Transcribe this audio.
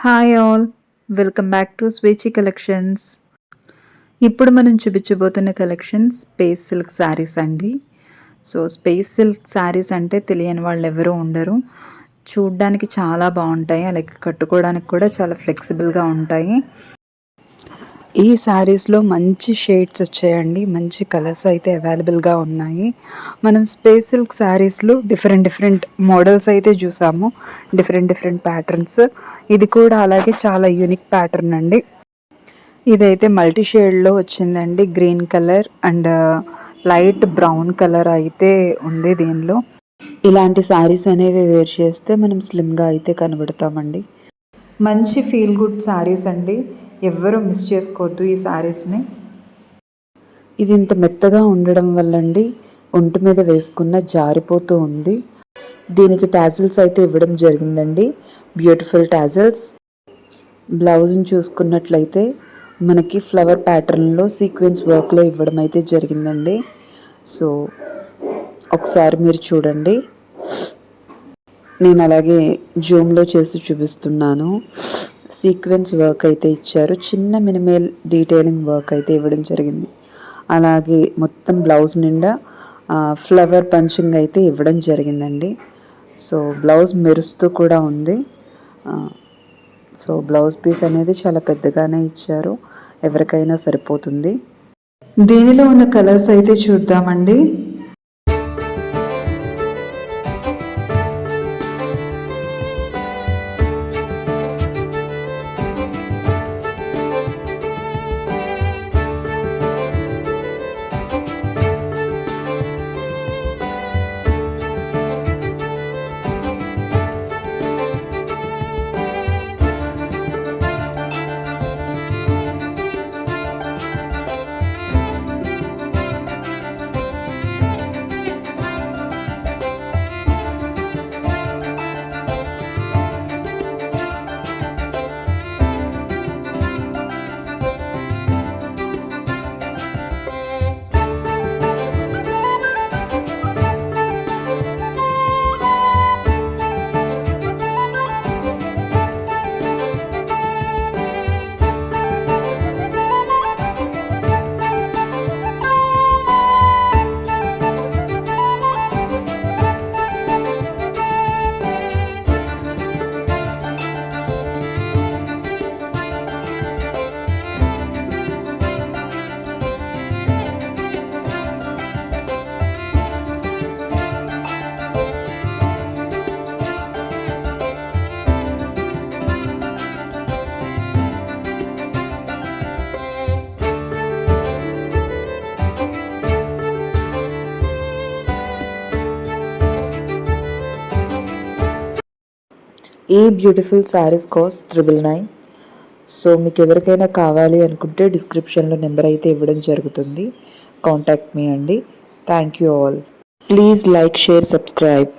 Hi all, welcome back to Swechchi collections. ఇప్పుడు మనం చూపించబోతున్న కలెక్షన్ స్పేస్ సిల్క్ శారీస్ అండి. సో స్పేస్ సిల్క్ శారీస్ అంటే తెలియని వాళ్ళు ఎవరూ ఉండరు. చూడ్డానికి చాలా బాగుంటాయి, అలాగే కట్టుకోవడానికి కూడా చాలా ఫ్లెక్సిబుల్గా ఉంటాయి. ఈ శారీస్లో మంచి షేడ్స్ వచ్చాయండి, మంచి కలర్స్ అయితే అవైలబుల్గా ఉన్నాయి. మనం స్పేస్ సిల్క్ శారీస్లో డిఫరెంట్ మోడల్స్ అయితే చూసాము, డిఫరెంట్ ప్యాటర్న్స్. ఇది కూడా అలాగే చాలా యూనిక్ ప్యాటర్న్ అండి. ఇదైతే మల్టీ షేడ్లో వచ్చిందండి, green colour and light brown colour అయితే ఉంది దీనిలో. ఇలాంటి శారీస్ అనేవి వేర్ చేస్తే మనం స్లిమ్గా అయితే కనబడతామండి. మంచి ఫీల్ గుడ్ శారీస్ అండి, ఎవ్వరూ మిస్ చేసుకోవద్దు ఈ శారీస్ని. ఇది ఇంత మెత్తగా ఉండడం వల్ల అండి ఒంటి మీద వేసుకున్న జారిపోతూ ఉంది. దీనికి టాజిల్స్ అయితే ఇవ్వడం జరిగిందండి, బ్యూటిఫుల్ టాజిల్స్. బ్లౌజ్ని చూసుకున్నట్లయితే మనకి ఫ్లవర్ ప్యాటర్న్లో సీక్వెన్స్ వర్క్లో ఇవ్వడం అయితే జరిగిందండి. సో ఒకసారి మీరు చూడండి, నేను అలాగే జూమ్లో చేసి చూపిస్తున్నాను. సీక్వెన్స్ వర్క్ అయితే ఇచ్చారు, చిన్న మినిమల్ డీటెయిలింగ్ వర్క్ అయితే ఇవ్వడం జరిగింది. అలాగే మొత్తం బ్లౌజ్ నిండా ఫ్లవర్ పంచింగ్ అయితే ఇవ్వడం జరిగిందండి. సో బ్లౌజ్ మెరుస్తూ కూడా ఉంది. సో బ్లౌజ్ పీస్ అనేది చాలా పెద్దగానే ఇచ్చారు, ఎవరికైనా సరిపోతుంది. దీనిలో ఉన్న కలర్స్ అయితే చూద్దామండి. ఈ బ్యూటిఫుల్ శారీస్ కాస్ట్ 999. సో మీకు ఎవరికైనా కావాలి అనుకుంటే డిస్క్రిప్షన్లో నెంబర్ అయితే ఇవ్వడం జరుగుతుంది, కాంటాక్ట్ మీ అండి. Thank you all. Please like, share, subscribe.